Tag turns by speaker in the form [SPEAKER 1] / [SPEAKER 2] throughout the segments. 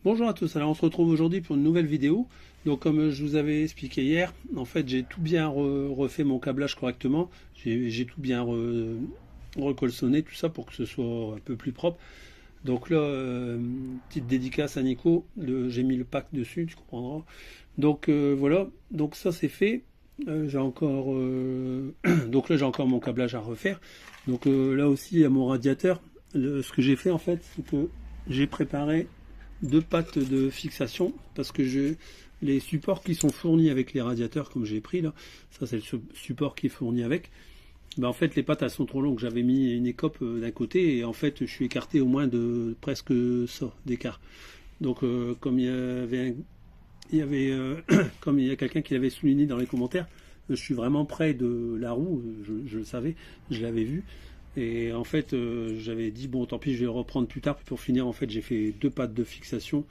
[SPEAKER 1] Bonjour à tous, alors on se retrouve aujourd'hui pour une nouvelle vidéo. Donc comme je vous avais expliqué hier, en fait j'ai tout bien refait mon câblage correctement. J'ai tout bien recolsonné, tout ça pour que ce soit un peu plus propre. Donc là, petite dédicace à Nico, j'ai mis le pack dessus, tu comprendras. Donc voilà, donc ça c'est fait. J'ai encore donc là j'ai encore mon câblage à refaire. Donc là aussi à mon radiateur, ce que j'ai fait en fait, c'est que j'ai préparé deux pattes de fixation parce que les supports qui sont fournis avec les radiateurs comme j'ai pris là, ça c'est le support qui est fourni avec. Ben en fait les pattes elles sont trop longues, j'avais mis une écope d'un côté et en fait je suis écarté au moins de presque ça d'écart. Donc comme comme il y a quelqu'un qui l'avait souligné dans les commentaires, je suis vraiment près de la roue, je le savais, je l'avais vu. Et en fait, j'avais dit, bon, tant pis, je vais reprendre plus tard. Puis pour finir, en fait, j'ai fait deux pattes de fixation.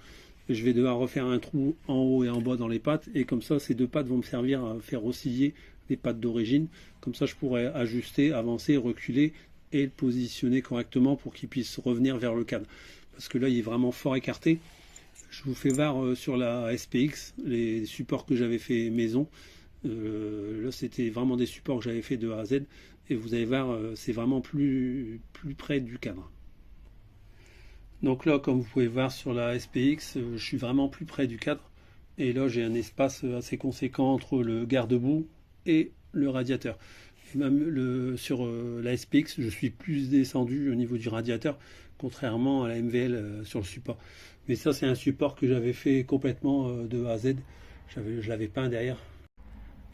[SPEAKER 1] Et je vais devoir refaire un trou en haut et en bas dans les pattes. Et comme ça, ces deux pattes vont me servir à faire osciller les pattes d'origine. Comme ça, je pourrais ajuster, avancer, reculer et le positionner correctement pour qu'il puisse revenir vers le cadre. Parce que là, il est vraiment fort écarté. Je vous fais voir sur la SPX les supports que j'avais fait maison. Là, c'était vraiment des supports que j'avais fait de A à Z. Et vous allez voir, c'est vraiment plus près du cadre. Donc là, comme vous pouvez voir sur la SPX, je suis vraiment plus près du cadre. Et là, j'ai un espace assez conséquent entre le garde-boue et le radiateur. Et même sur la SPX, je suis plus descendu au niveau du radiateur, contrairement à la MVL sur le support. Mais ça, c'est un support que j'avais fait complètement de A à Z. Je l'avais peint derrière.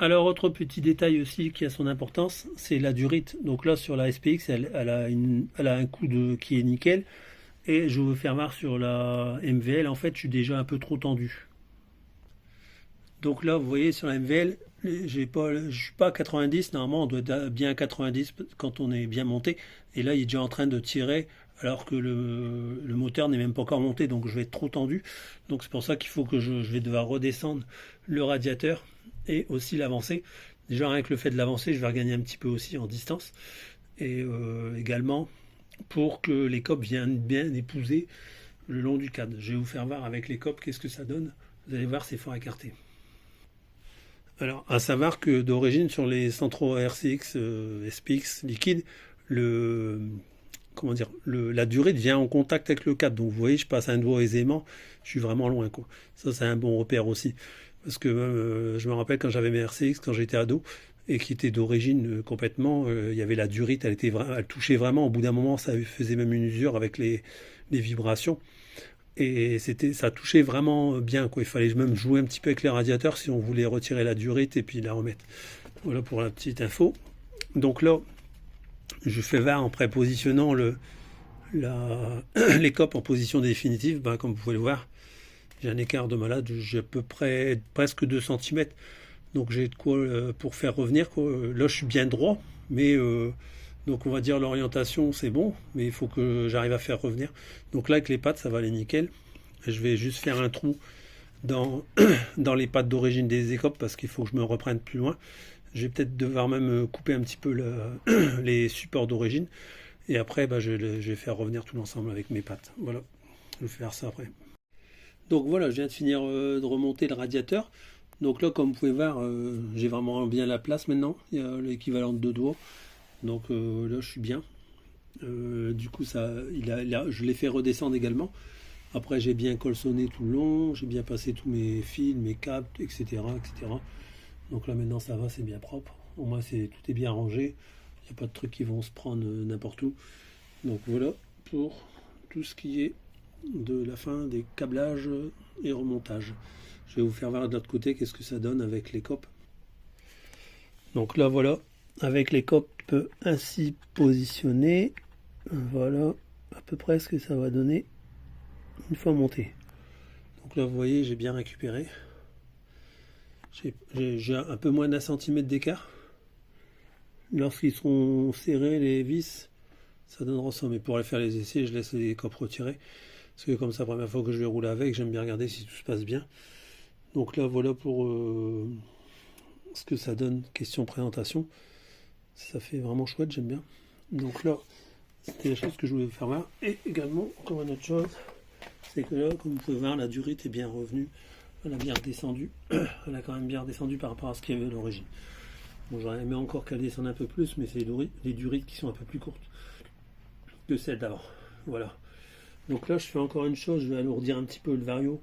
[SPEAKER 1] Alors, autre petit détail aussi qui a son importance, c'est la durite. Donc là, sur la SPX, elle a un coup qui est nickel. Et je vais vous faire voir sur la MVL, en fait, je suis déjà un peu trop tendu. Donc là, vous voyez, sur la MVL, je ne suis pas à 90. Normalement, on doit être bien à 90 quand on est bien monté. Et là, il est déjà en train de tirer, alors que le moteur n'est même pas encore monté. Donc, je vais être trop tendu. Donc, c'est pour ça qu'il faut que je vais devoir redescendre le radiateur et aussi l'avancer. Déjà, rien que le fait de l'avancer, je vais regagner un petit peu aussi en distance. Et également, pour que les copes viennent bien épouser le long du cadre. Je vais vous faire voir avec les copes qu'est-ce que ça donne. Vous allez voir, c'est fort écarté. Alors, à savoir que d'origine sur les centraux RCX SPX liquide, la durée vient en contact avec le cadre. Donc vous voyez, je passe un doigt aisément, je suis vraiment loin, quoi. Ça, c'est un bon repère aussi. Parce que je me rappelle quand j'avais mes RCX, quand j'étais ado, et qui était d'origine complètement, il y avait la durite, elle touchait vraiment. Au bout d'un moment, ça faisait même une usure avec les vibrations. Et ça touchait vraiment bien, quoi. Il fallait même jouer un petit peu avec les radiateurs si on voulait retirer la durite et puis la remettre. Voilà pour la petite info. Donc là, je fais voir en prépositionnant les copes en position définitive. Ben, comme vous pouvez le voir, j'ai un écart de malade, j'ai à peu près presque 2 cm. Donc j'ai de quoi pour faire revenir, quoi. Là, je suis bien droit, mais donc on va dire l'orientation c'est bon, mais il faut que j'arrive à faire revenir. Donc là avec les pattes ça va aller nickel. Je vais juste faire un trou dans, dans les pattes d'origine des écopes parce qu'il faut que je me reprenne plus loin. Je vais peut-être devoir même couper un petit peu les supports d'origine. Et après bah, je vais faire revenir tout l'ensemble avec mes pattes. Voilà, je vais faire ça après. Donc voilà, je viens de finir de remonter le radiateur. Donc là comme vous pouvez voir, j'ai vraiment bien la place maintenant. Il y a l'équivalent de 2 doigts. Donc là, je suis bien. Du coup, je l'ai fait redescendre également. Après, j'ai bien colçonné tout le long. J'ai bien passé tous mes fils, mes câbles, etc., etc. Donc là, maintenant, ça va, c'est bien propre. Au moins, tout est bien rangé. Il n'y a pas de trucs qui vont se prendre n'importe où. Donc voilà pour tout ce qui est de la fin des câblages et remontages. Je vais vous faire voir de l'autre côté qu'est-ce que ça donne avec les copes. Donc là, voilà. Avec les copes ainsi positionnées, voilà à peu près ce que ça va donner une fois monté. Donc là vous voyez j'ai bien récupéré, j'ai un peu moins d'un centimètre d'écart. Lorsqu'ils seront serrés les vis ça donnera ça, mais pour aller faire les essais je laisse les copes retirées parce que comme c'est la première fois que je vais rouler avec, j'aime bien regarder si tout se passe bien. Donc là voilà pour ce que ça donne, question présentation. Ça fait vraiment chouette, j'aime bien. Donc là, c'était la chose que je voulais faire voir. Et également, encore une autre chose, c'est que là, comme vous pouvez voir, la durite est bien revenue. Elle a bien redescendu. Elle a quand même bien redescendu par rapport à ce qu'il y avait à l'origine. Bon, j'aurais aimé encore qu'elle descende un peu plus, mais c'est les durites qui sont un peu plus courtes que celles d'avant. Voilà. Donc là, je fais encore une chose, je vais alourdir un petit peu le vario,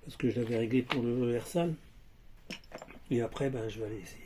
[SPEAKER 1] parce que je l'avais réglé pour le Versal. Et après, ben, je vais aller essayer.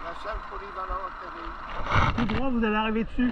[SPEAKER 2] La salle polyvalente.
[SPEAKER 1] Tout droit, vous allez arriver dessus.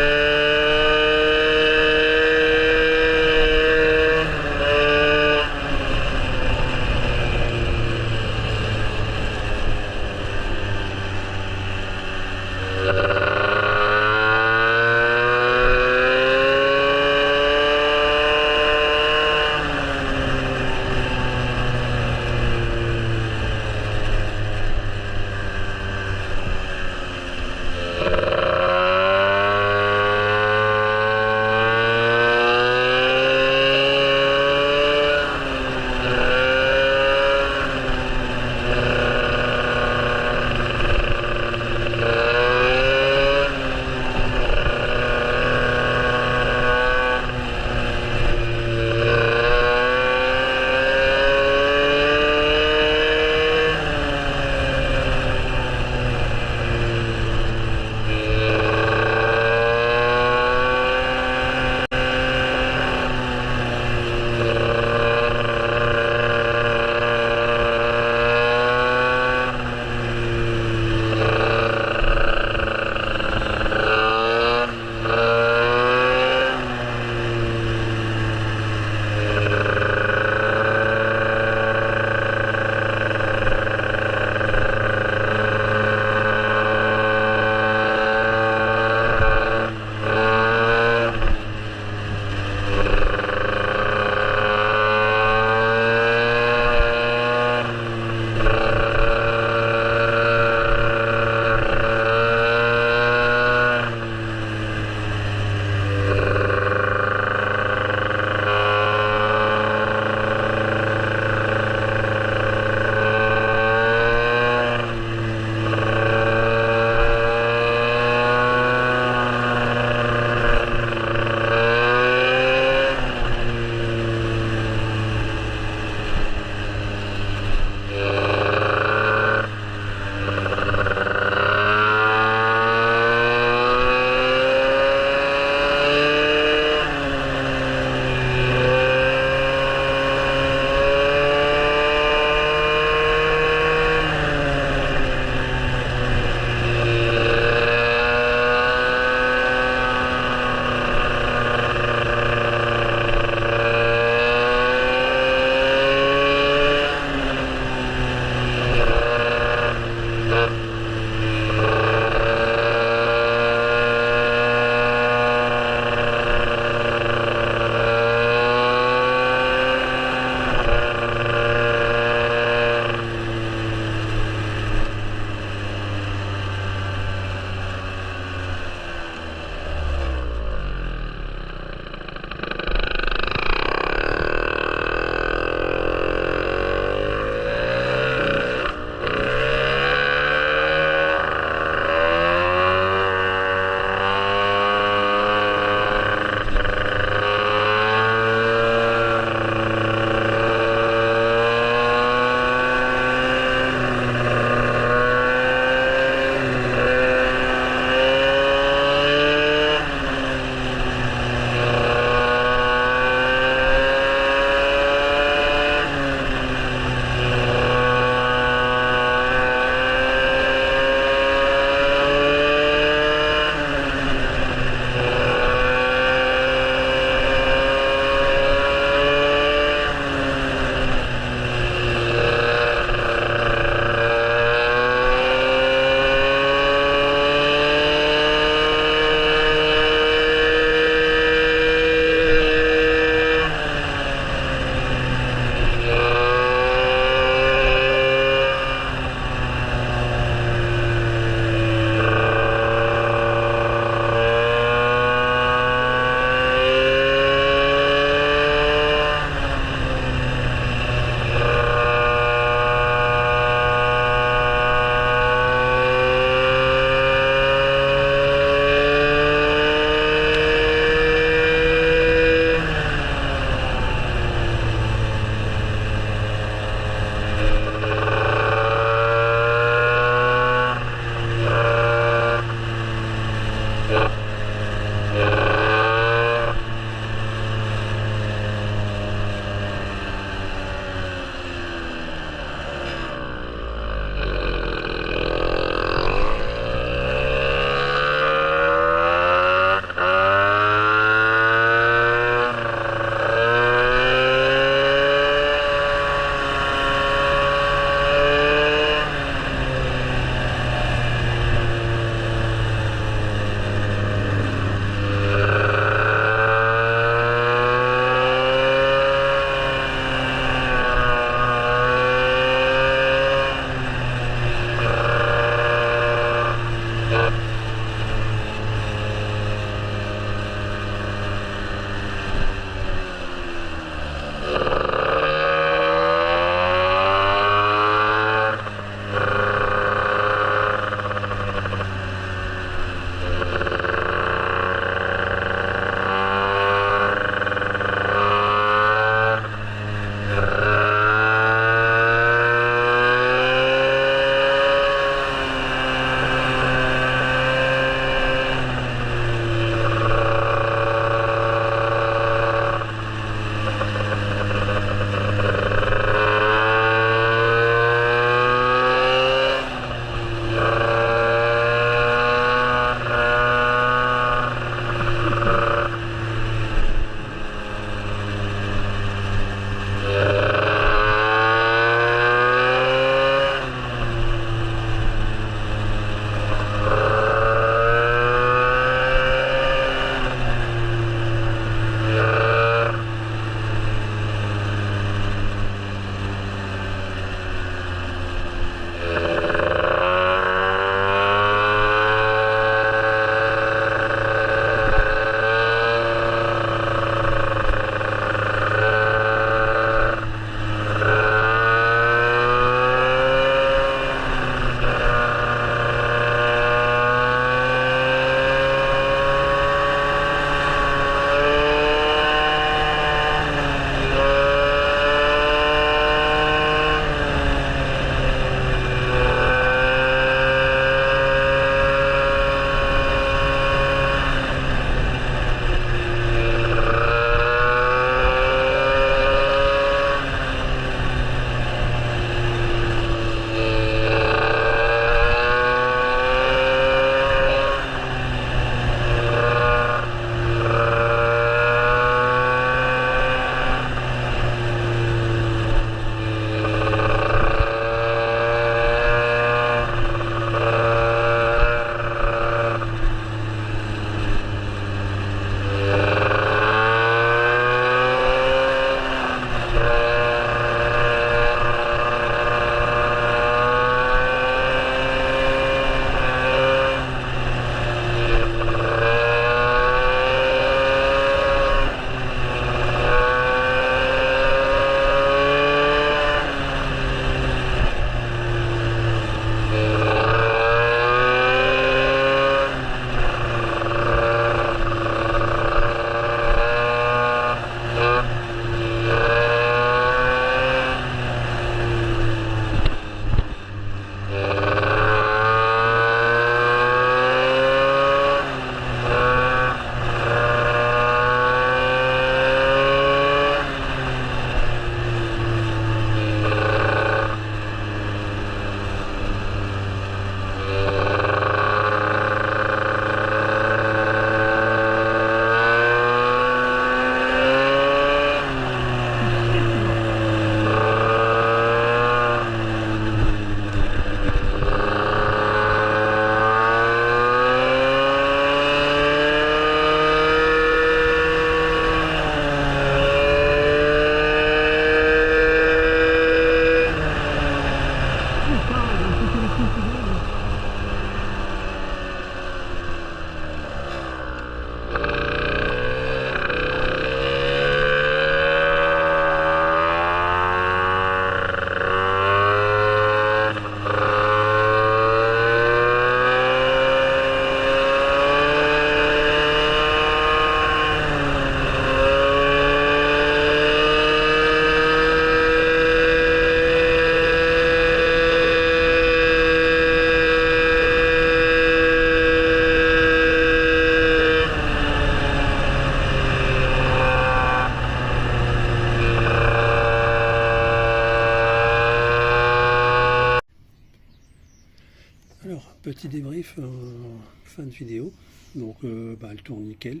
[SPEAKER 1] Petit débrief en fin de vidéo. Donc elle tourne nickel.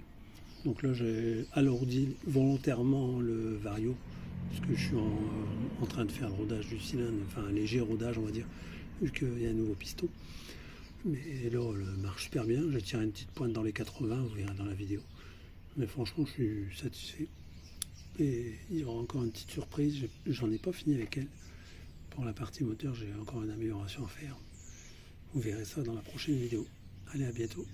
[SPEAKER 1] Donc là j'ai alourdi volontairement le vario parce que je suis en train de faire le rodage du cylindre, enfin un léger rodage on va dire, vu qu'il y a un nouveau piston. Mais là elle marche super bien, j'ai tiré une petite pointe dans les 80, vous verrez dans la vidéo. Mais franchement je suis satisfait. Et il y aura encore une petite surprise, j'en ai pas fini avec elle. Pour la partie moteur j'ai encore une amélioration à faire. Vous verrez ça dans la prochaine vidéo. Allez, à bientôt.